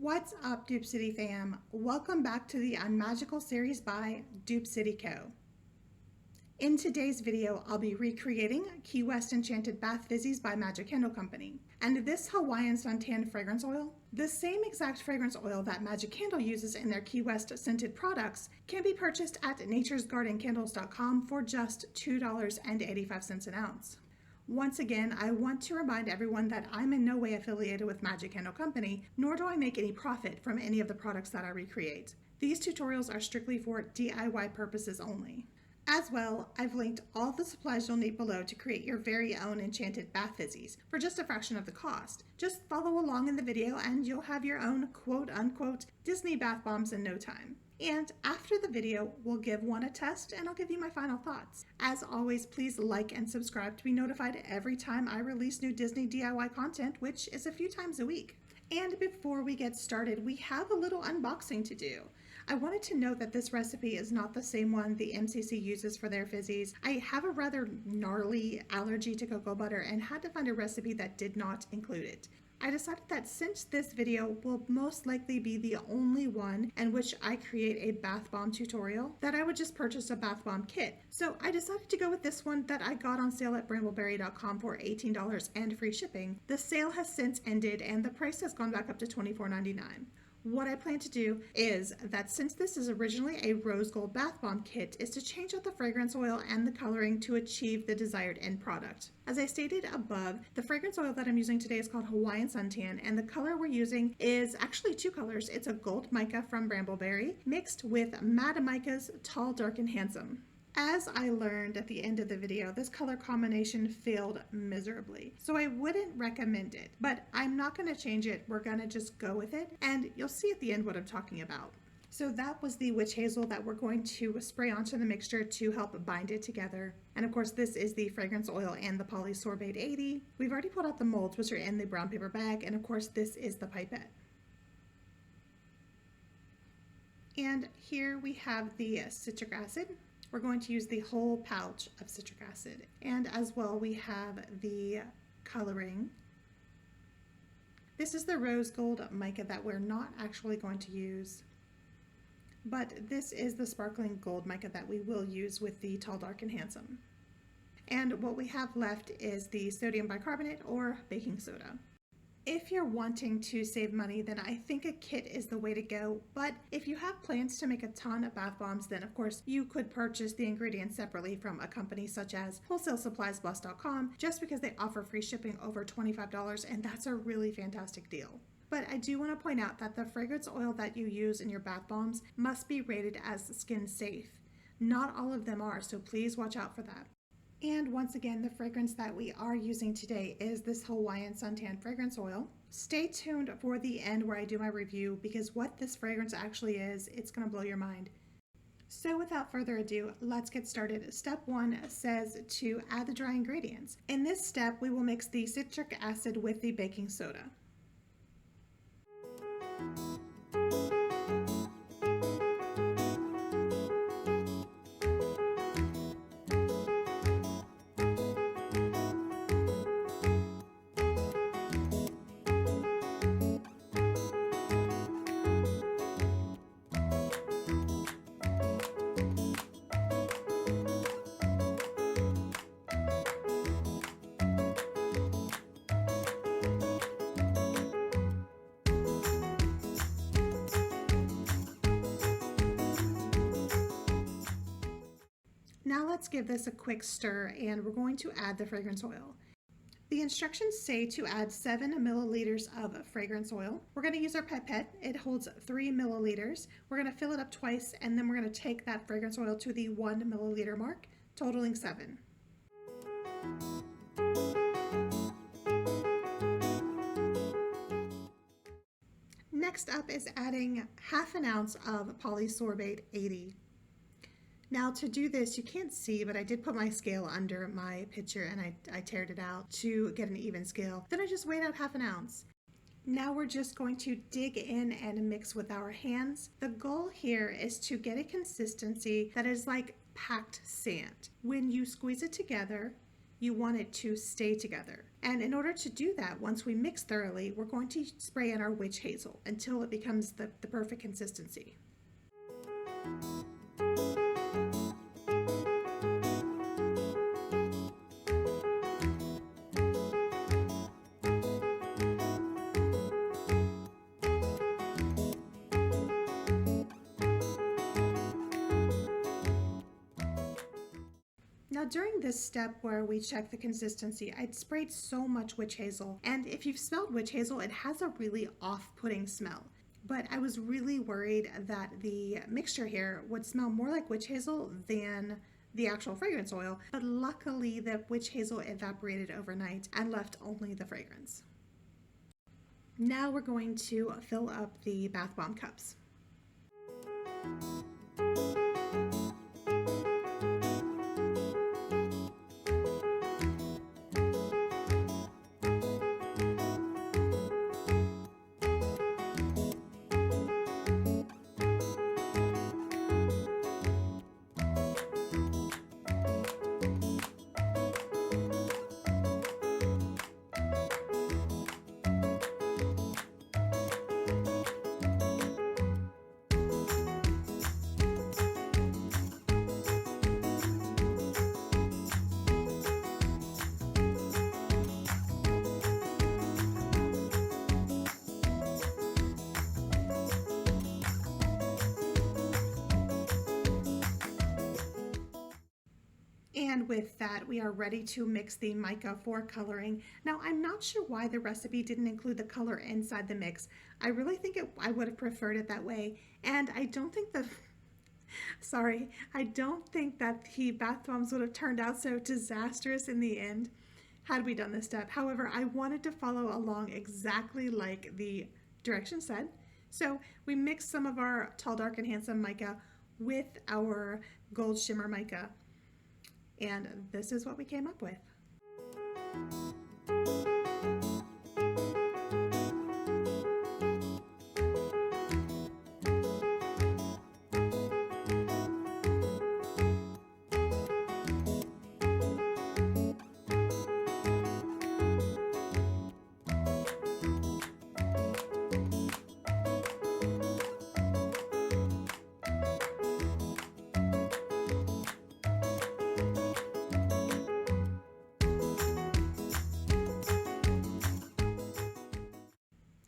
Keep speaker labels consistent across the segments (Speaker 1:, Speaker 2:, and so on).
Speaker 1: What's up, Dupe City fam? Welcome back to the Unmagical series by Dupe City Co. In today's video, I'll be recreating Key West Enchanted Bath Fizzies by Magic Candle Company. And this Hawaiian Suntan fragrance oil, the same exact fragrance oil that Magic Candle uses in their Key West scented products, can be purchased at naturesgardencandles.com for just $2.85 an ounce. Once again, I want to remind everyone that I'm in no way affiliated with Magic Candle Company, nor do I make any profit from any of the products that I recreate. These tutorials are strictly for DIY purposes only. As well, I've linked all the supplies you'll need below to create your very own enchanted bath fizzies for just a fraction of the cost. Just follow along in the video and you'll have your own quote-unquote Disney bath bombs in no time. And after the video, we'll give one a test and I'll give you my final thoughts. As always, please like and subscribe to be notified every time I release new Disney DIY content, which is a few times a week. And before we get started, we have a little unboxing to do. I wanted to note that this recipe is not the same one the MCC uses for their fizzies. I have a rather gnarly allergy to cocoa butter and had to find a recipe that did not include it. I decided that since this video will most likely be the only one in which I create a bath bomb tutorial, that I would just purchase a bath bomb kit. So I decided to go with this one that I got on sale at Brambleberry.com for $18 and free shipping. The sale has since ended and the price has gone back up to $24.99. What I plan to do is that since this is originally a rose gold bath bomb kit, is to change out the fragrance oil and the coloring to achieve the desired end product. As I stated above, the fragrance oil that I'm using today is called Hawaiian Suntan, and the color we're using is actually two colors. It's a gold mica from Brambleberry mixed with Mad Mica's Tall, Dark, and Handsome. As I learned at the end of the video, this color combination failed miserably, so I wouldn't recommend it, but I'm not going to change it. We're going to just go with it, and you'll see at the end what I'm talking about. So that was the witch hazel that we're going to spray onto the mixture to help bind it together. And of course, this is the fragrance oil and the polysorbate 80. We've already pulled out the molds, which are in the brown paper bag, and of course, this is the pipette. And here we have the citric acid. We're going to use the whole pouch of citric acid. And as well, we have the coloring. This is the rose gold mica that we're not actually going to use, but this is the sparkling gold mica that we will use with the Tall, Dark, and Handsome. And what we have left is the sodium bicarbonate or baking soda. If you're wanting to save money, then I think a kit is the way to go. But if you have plans to make a ton of bath bombs, then of course you could purchase the ingredients separately from a company such as wholesalesupplyslust.com, just because they offer free shipping over $25, and that's a really fantastic deal. But I do want to point out that the fragrance oil that you use in your bath bombs must be rated as skin safe. Not all of them are, so please watch out for that. And once again, the fragrance that we are using today is this Hawaiian Suntan fragrance oil. Stay tuned for the end where I do my review, because what this fragrance actually is, it's going to blow your mind. So without further ado, let's get started. Step 1 says to add the dry ingredients. In this step, we will mix the citric acid with the baking soda. Now let's give this a quick stir, and we're going to add the fragrance oil. The instructions say to add 7 milliliters of fragrance oil. We're going to use our pipette. It holds 3 milliliters. We're going to fill it up twice, and then we're going to take that fragrance oil to the 1 milliliter mark, totaling 7. Next up is adding half an ounce of polysorbate 80. Now to do this, you can't see, but I did put my scale under my pitcher and I tared it out to get an even scale. Then I just weighed out half an ounce. Now we're just going to dig in and mix with our hands. The goal here is to get a consistency that is like packed sand. When you squeeze it together, you want it to stay together. And in order to do that, once we mix thoroughly, we're going to spray in our witch hazel until it becomes the perfect consistency. Now during this step where we check the consistency, I'd sprayed so much witch hazel, and if you've smelled witch hazel, it has a really off-putting smell. But I was really worried that the mixture here would smell more like witch hazel than the actual fragrance oil, but luckily the witch hazel evaporated overnight and left only the fragrance. Now we're going to fill up the bath bomb cups. And with that, we are ready to mix the mica for coloring. Now, I'm not sure why the recipe didn't include the color inside the mix. I really think I would have preferred it that way. And I don't think I don't think that the bath bombs would have turned out so disastrous in the end had we done this step. However, I wanted to follow along exactly like the directions said. So we mixed some of our Tall, Dark, and Handsome mica with our Gold Shimmer mica. And this is what we came up with.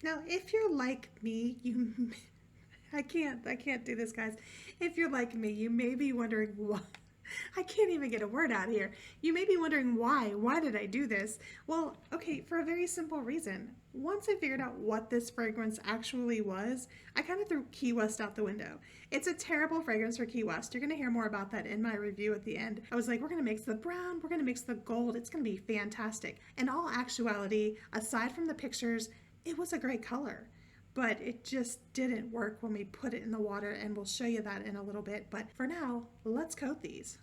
Speaker 1: Now, if you're like me, I can't do this, guys. If you're like me, you may be wondering why. I can't even get a word out here. You may be wondering why. Why did I do this? Well, okay, for a very simple reason. Once I figured out what this fragrance actually was, I kind of threw Key West out the window. It's a terrible fragrance for Key West. You're going to hear more about that in my review at the end. I was like, we're going to mix the brown, we're going to mix the gold. It's going to be fantastic. In all actuality, aside from the pictures, it was a great color, but it just didn't work when we put it in the water, and we'll show you that in a little bit. But for now, let's coat these.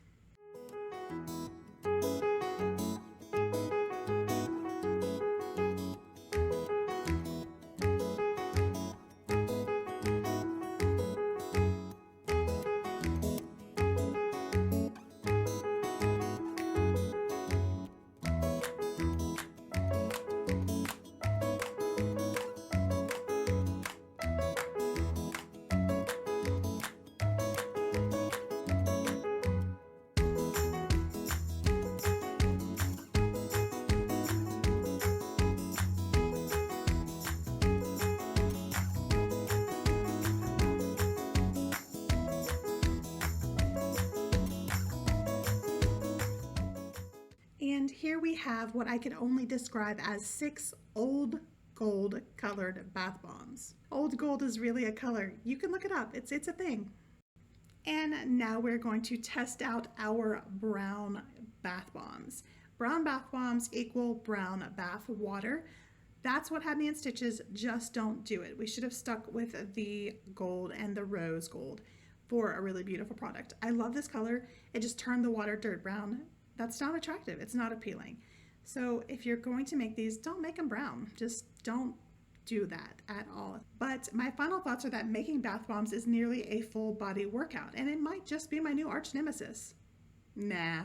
Speaker 1: And here we have what I can only describe as 6 old gold colored bath bombs. Old gold is really a color. You can look it up. It's a thing. And now we're going to test out our brown bath bombs. Brown bath bombs equal brown bath water. That's what had me in stitches. Just don't do it. We should have stuck with the gold and the rose gold for a really beautiful product. I love this color. It just turned the water dirt brown. That's not attractive. It's not appealing. So if you're going to make these, don't make them brown. Just don't do that at all. But my final thoughts are that making bath bombs is nearly a full body workout, and it might just be my new arch nemesis. Nah.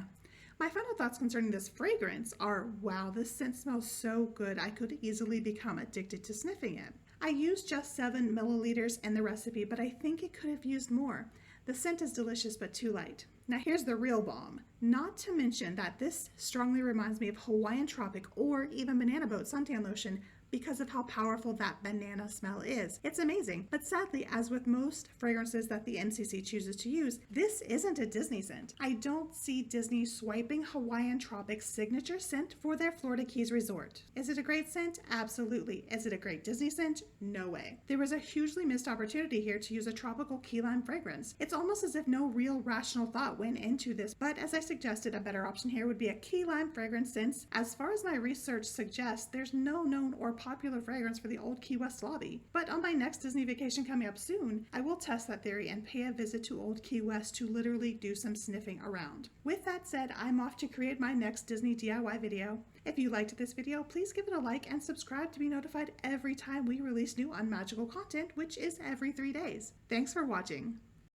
Speaker 1: My final thoughts concerning this fragrance are, wow, this scent smells so good I could easily become addicted to sniffing it. I used just 7 milliliters in the recipe, but I think it could have used more. The scent is delicious but too light. Now here's the real bomb. Not to mention that this strongly reminds me of Hawaiian Tropic or even Banana Boat suntan lotion because of how powerful that banana smell is. It's amazing, but sadly, as with most fragrances that the MCC chooses to use, this isn't a Disney scent. I don't see Disney swiping Hawaiian Tropic's signature scent for their Florida Keys resort. Is it a great scent? Absolutely. Is it a great Disney scent? No way. There was a hugely missed opportunity here to use a tropical key lime fragrance. It's almost as if no real rational thought went into this, but as I suggested, a better option here would be a key lime fragrance since, as far as my research suggests, there's no known or popular fragrance for the Old Key West lobby. But on my next Disney vacation coming up soon, I will test that theory and pay a visit to Old Key West to literally do some sniffing around. With that said, I'm off to create my next Disney DIY video. If you liked this video, please give it a like and subscribe to be notified every time we release new Unmagical content, which is every 3 days. Thanks for watching.